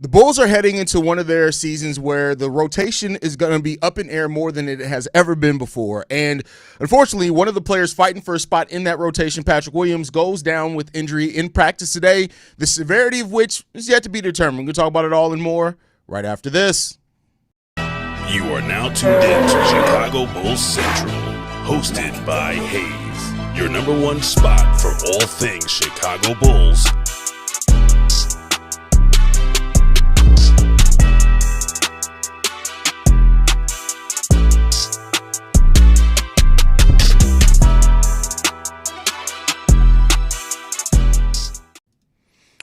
The Bulls are heading into one of their seasons where the rotation is going to be up in air more than it has ever been before. And unfortunately, one of the players fighting for a spot in that rotation, Patrick Williams, goes down with injury in practice today, the severity of which is yet to be determined. We're going to talk about it all and more right after this. You are now tuned in to Chicago Bulls Central, hosted by Haize, your number one spot for all things Chicago Bulls.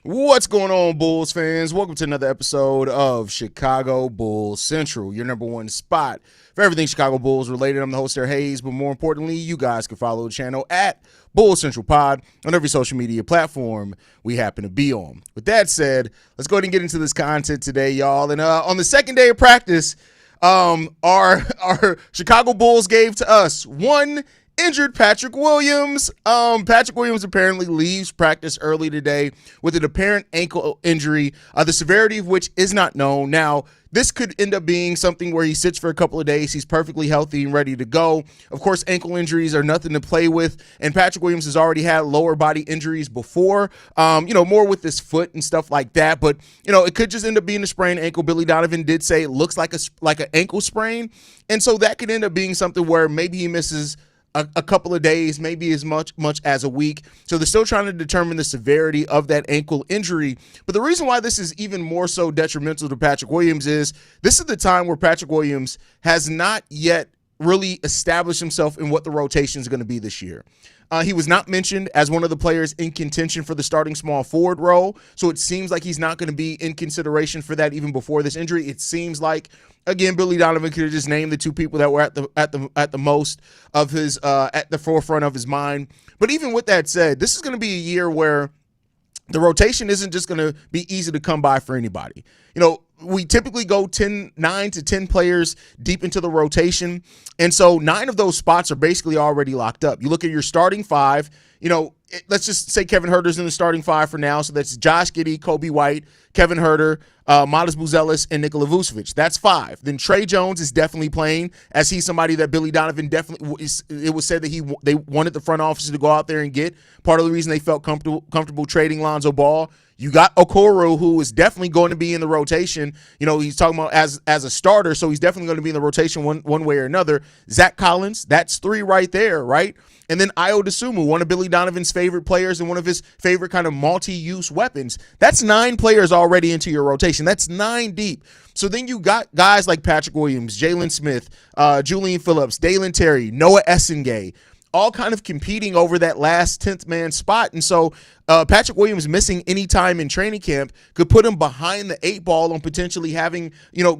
What's going on, Bulls fans? Welcome to another episode of Chicago Bulls Central, your number one spot for everything Chicago Bulls related. I'm the host there, Haize, but more importantly, you guys can follow the channel at Bulls Central Pod on every social media platform we happen to be on. With that said, let's go ahead and get into this content today, y'all. And on the second day of practice, our Chicago Bulls gave to us one injured Patrick Williams. Patrick Williams apparently leaves practice early today with an apparent ankle injury, the severity of which is not known. Now, this could end up being something where he sits for a couple of days. He's perfectly healthy and ready to go. Of course, ankle injuries are nothing to play with, and Patrick Williams has already had lower body injuries before, more with his foot and stuff like that. But, it could just end up being a sprained ankle. Billy Donovan did say it looks like an ankle sprain, and so that could end up being something where maybe he misses a couple of days, maybe as much as a week. So they're still trying to determine the severity of that ankle injury. But the reason why this is even more so detrimental to Patrick Williams is this is the time where Patrick Williams has not yet really established himself in what the rotation is going to be this year. He was not mentioned as one of the players in contention for the starting small forward role, so it seems like he's not going to be in consideration for that even before this injury. It seems like, again, Billy Donovan could have just named the two people that were at the most of his at the forefront of his mind. But even with that said, this is going to be a year where the rotation isn't just going to be easy to come by for anybody. We typically go 9 to 10 players deep into the rotation, and so 9 of those spots are basically already locked up. You look at your starting 5, let's just say Kevin Huerter's in the starting 5 for now, so that's Josh Giddey, Kobe White, Kevin Huerter, Modest Buzelis, and Nikola Vucevic. That's 5. Then Trey Jones is definitely playing, as he's somebody that Billy Donovan it was said that they wanted the front office to go out there and get. Part of the reason they felt comfortable trading Lonzo Ball. You got Okoro, who is definitely going to be in the rotation. He's talking about as a starter, so he's definitely going to be in the rotation one way or another. Zach Collins, that's 3 right there, right? And then Ayo Dosunmu, one of Billy Donovan's favorite players and one of his favorite kind of multi-use weapons. That's 9 players already into your rotation. That's 9 deep. So then you got guys like Patrick Williams, Jalen Smith, Julian Phillips, Dalen Terry, Noah Essengay, all kind of competing over that last 10th man spot. And so Patrick Williams missing any time in training camp could put him behind the 8 ball on potentially having,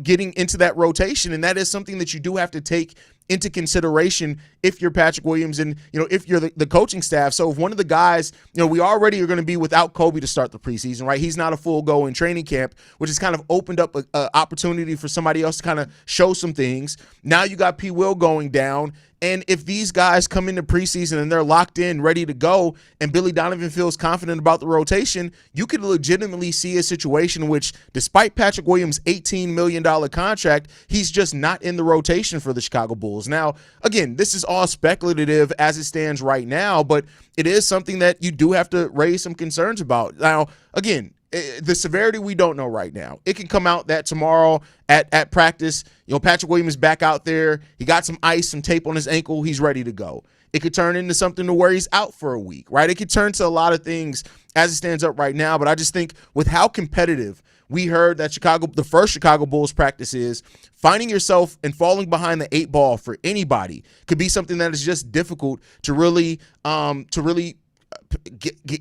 getting into that rotation. And that is something that you do have to take into consideration if you're Patrick Williams and, if you're the coaching staff. So if one of the guys, we already are going to be without Kobe to start the preseason, right? He's not a full go in training camp, which has kind of opened up an opportunity for somebody else to kind of show some things. Now you got Pwill going down. And if these guys come into preseason and they're locked in, ready to go, and Billy Donovan feels confident about the rotation, you could legitimately see a situation in which, despite Patrick Williams' $18 million contract, he's just not in the rotation for the Chicago Bulls. Now, again, this is all speculative as it stands right now, but it is something that you do have to raise some concerns about. Now, again, the severity we don't know right now. It can come out that tomorrow at practice, Patrick Williams back out there. He got some ice, some tape on his ankle. He's ready to go. It could turn into something to where he's out for a week, right? It could turn to a lot of things as it stands up right now. But I just think with how competitive we heard that the first Chicago Bulls practice is, finding yourself and falling behind the 8 ball for anybody could be something that is just difficult to really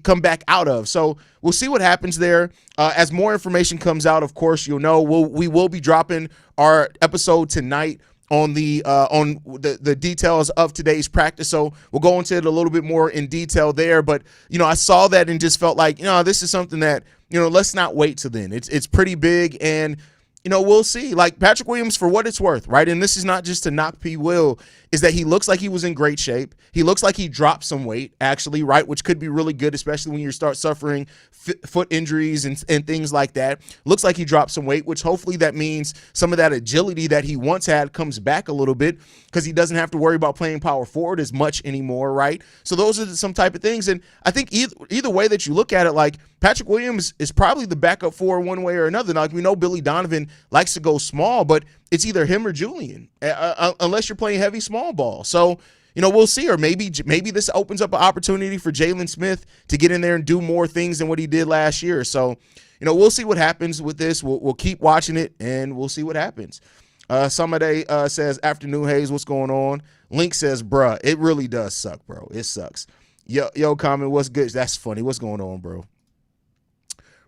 come back out of. So we'll see what happens there. As more information comes out, of course, we will be dropping our episode tonight on the details of today's practice. So we'll go into it a little bit more in detail there. But, I saw that and just felt like, this is something that, let's not wait till then. It's pretty big. And we'll see. Like Patrick Williams, for what it's worth, right? And this is not just to knock Pwill, is that he looks like he was in great shape. He looks like he dropped some weight, actually, right? Which could be really good, especially when you start suffering foot injuries and things like that. Looks like he dropped some weight, which hopefully that means some of that agility that he once had comes back a little bit because he doesn't have to worry about playing power forward as much anymore, right? So those are some type of things. And I think either way that you look at it, like Patrick Williams is probably the backup for one way or another. Now, like we know Billy Donovan likes to go small, but it's either him or Julian, unless you're playing heavy small ball. So, we'll see. Or maybe this opens up an opportunity for Jalen Smith to get in there and do more things than what he did last year. So, we'll see what happens with this. We'll keep watching it, and we'll see what happens. Somebody says, afternoon, Haize, what's going on? Link says, bruh, it really does suck, bro. It sucks. Yo, comment, what's good? That's funny. What's going on, bro?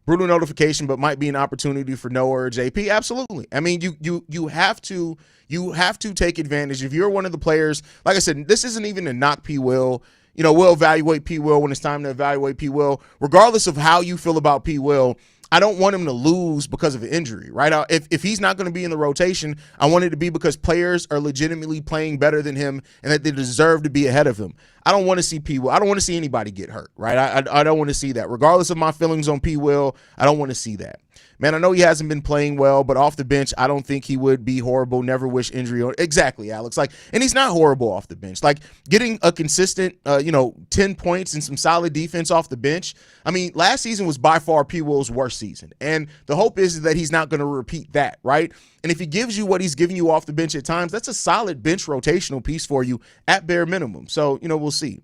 Brutal notification, but might be an opportunity for Noah or JP. Absolutely. I mean, you have to take advantage. If you're one of the players, like I said, this isn't even a knock Pwill. We'll evaluate Pwill when it's time to evaluate Pwill. Regardless of how you feel about Pwill, I don't want him to lose because of an injury, right? If he's not going to be in the rotation, I want it to be because players are legitimately playing better than him and that they deserve to be ahead of him. I don't want to see Pwill. I don't want to see anybody get hurt, right? I don't want to see that. Regardless of my feelings on Pwill, I don't want to see that. Man, I know he hasn't been playing well, but off the bench, I don't think he would be horrible. Never wish injury on. Exactly, Alex. And he's not horrible off the bench. Like, getting a consistent, 10 points and some solid defense off the bench. I mean, last season was by far Pwill's worst season. And the hope is that he's not going to repeat that, right? And if he gives you what he's giving you off the bench at times, that's a solid bench rotational piece for you at bare minimum. So, we'll see.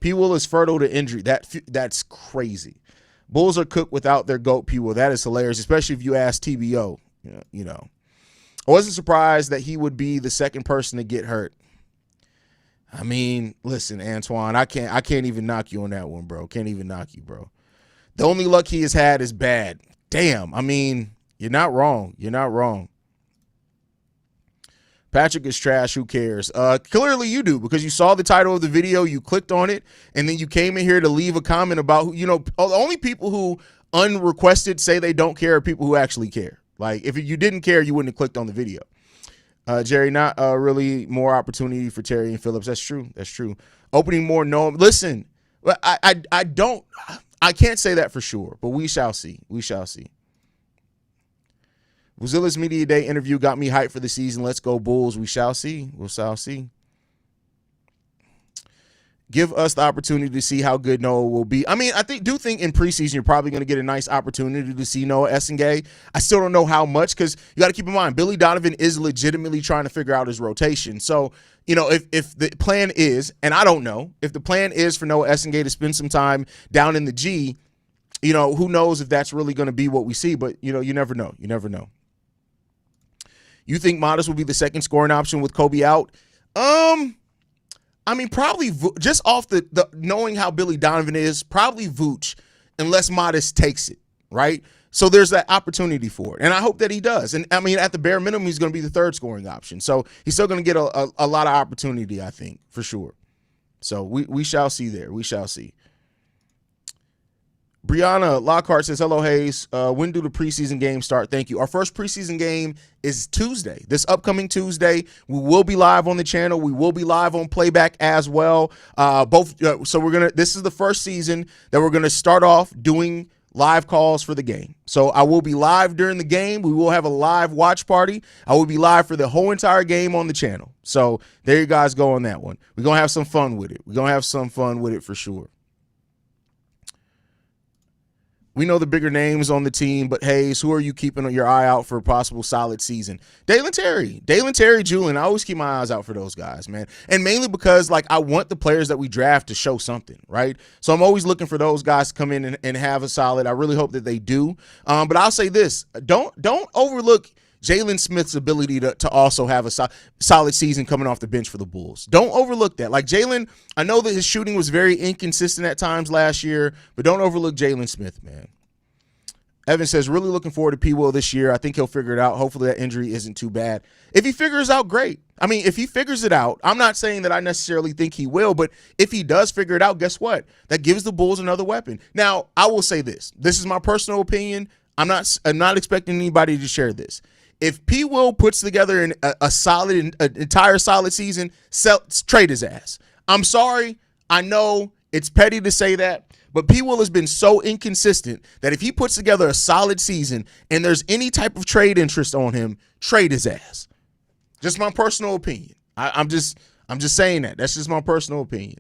Pwill is fertile to injury. That's crazy. Bulls are cooked without their GOAT Pwill. That is hilarious, especially if you ask TBO. I wasn't surprised that he would be the second person to get hurt. I mean, listen, Antoine, I can't even knock you on that one, bro. Can't even knock you, bro. The only luck he has had is bad. Damn. I mean, you're not wrong. You're not wrong. Patrick is trash. Who cares? Clearly you do, because you saw the title of the video, you clicked on it, and then you came in here to leave a comment about the only people who unrequested say they don't care are people who actually care. Like, if you didn't care, you wouldn't have clicked on the video. Jerry, not really more opportunity for Terry and Phillips. That's true. That's true. Opening more. No, listen, I can't say that for sure, but we shall see. We shall see. Wazilla's Media Day interview got me hyped for the season. Let's go Bulls. We shall see. We shall see. Give us the opportunity to see how good Noah will be. I mean, I do think in preseason you're probably going to get a nice opportunity to see Noah Essengay. I still don't know how much, because you got to keep in mind, Billy Donovan is legitimately trying to figure out his rotation. So, if the plan is, and I don't know, if the plan is for Noah Essengay to spend some time down in the G, who knows if that's really going to be what we see. But, you never know. You never know. You think Modest will be the second scoring option with Kobe out? I mean, probably just off the knowing how Billy Donovan is, probably Vooch, unless Modest takes it, right? So there's that opportunity for it, and I hope that he does. And I mean, at the bare minimum, he's going to be the third scoring option. So he's still going to get a lot of opportunity, I think, for sure. So we shall see there. We shall see. Brianna Lockhart says, hello, Haize. When do the preseason games start? Thank you. Our first preseason game is Tuesday, this upcoming Tuesday. We will be live on the channel. We will be live on playback as well. So this is the first season that we're going to start off doing live calls for the game. So I will be live during the game. We will have a live watch party. I will be live for the whole entire game on the channel. So there you guys go on that one. We're going to have some fun with it. We're going to have some fun with it for sure. We know the bigger names on the team, but Haize, who are you keeping your eye out for a possible solid season? Dalen Terry, Julian. I always keep my eyes out for those guys, man. And mainly because, I want the players that we draft to show something, right? So I'm always looking for those guys to come in and have a solid. I really hope that they do. But I'll say this. Don't overlook Jalen Smith's ability to also have a solid season coming off the bench for the Bulls. Don't overlook that. Like, Jalen, I know that his shooting was very inconsistent at times last year, but don't overlook Jalen Smith, man. Evan says, really looking forward to Pwill this year. I think he'll figure it out. Hopefully that injury isn't too bad. If he figures out, great. I mean, if he figures it out, I'm not saying that I necessarily think he will, but if he does figure it out, guess what? That gives the Bulls another weapon. Now, I will say this. This is my personal opinion. I'm not expecting anybody to share this. If Pwill puts together an entire solid season, trade his ass. I'm sorry. I know it's petty to say that, but Pwill has been so inconsistent that if he puts together a solid season and there's any type of trade interest on him, trade his ass. Just my personal opinion. I'm just saying that. That's just my personal opinion.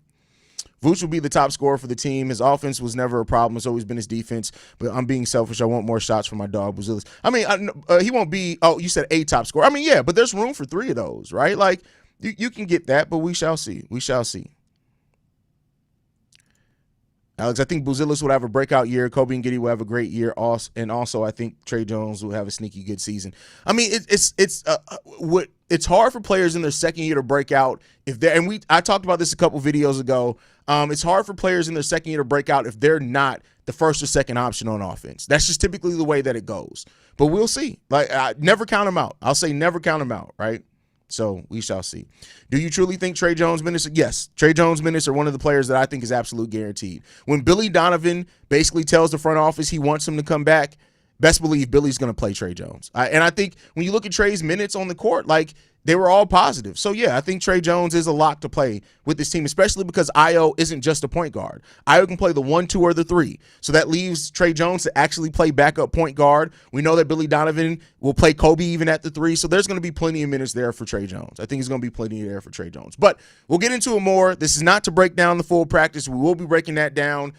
Vooch will be the top scorer for the team. His offense was never a problem. It's always been his defense. But I'm being selfish. I want more shots from my dog, Brazilius. I mean, he won't be – oh, you said a top scorer. I mean, yeah, but there's room for 3 of those, right? Like, you can get that, but we shall see. We shall see. Alex, I think Brazilius will have a breakout year. Kobe and Giddey will have a great year. And also, I think Trey Jones will have a sneaky good season. I mean, it's hard for players in their second year to break out if they're – and I talked about this a couple videos ago. It's hard for players in their second year to break out if they're not the first or second option on offense. That's just typically the way that it goes. But we'll see. Like, never count them out. I'll say never count them out, right? So we shall see. Do you truly think Trey Jones minutes? Yes. Trey Jones minutes are one of the players that I think is absolute guaranteed. When Billy Donovan basically tells the front office he wants him to come back, best believe Billy's going to play Trey Jones. And I think when you look at Trey's minutes on the court, like, they were all positive. So, yeah, I think Trey Jones is a lock to play with this team, especially because Io isn't just a point guard. Io can play the 1, 2, or the 3. So that leaves Trey Jones to actually play backup point guard. We know that Billy Donovan will play Kobe even at the 3. So there's going to be plenty of minutes there for Trey Jones. I think there's going to be plenty there for Trey Jones. But we'll get into it more. This is not to break down the full practice. We will be breaking that down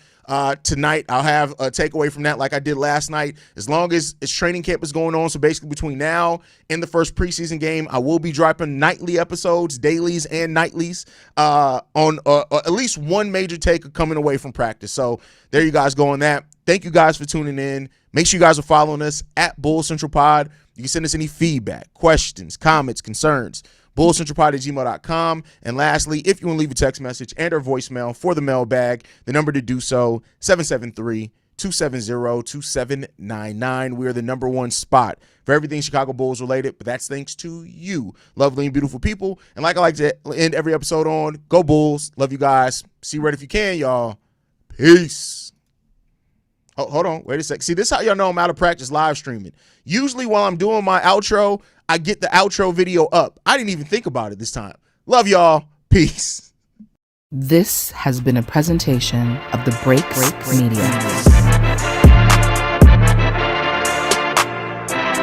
tonight. I'll have a takeaway from that like I did last night. As long as it's training camp is going on, so basically between now and the first preseason game, I will be dropping nightly episodes, dailies and nightlies on at least one major take coming away from practice. So there you guys go on that. Thank you guys for tuning in. Make sure you guys are following us at Bull Central Pod. You can send us any feedback, questions, comments, concerns. bullcentralpod@gmail.com. And lastly, if you want to leave a text message and or voicemail for the mailbag, the number to do so, 773-270-2799. We are the #1 spot for everything Chicago Bulls related, but that's thanks to you, lovely and beautiful people. And like I like to end every episode on, go Bulls. Love you guys. See you right if you can, y'all. Peace. Oh, hold on. Wait a sec. See, this is how y'all know I'm out of practice live streaming. Usually while I'm doing my outro, I get the outro video up. I didn't even think about it this time. Love y'all. Peace. This has been a presentation of the Break Media.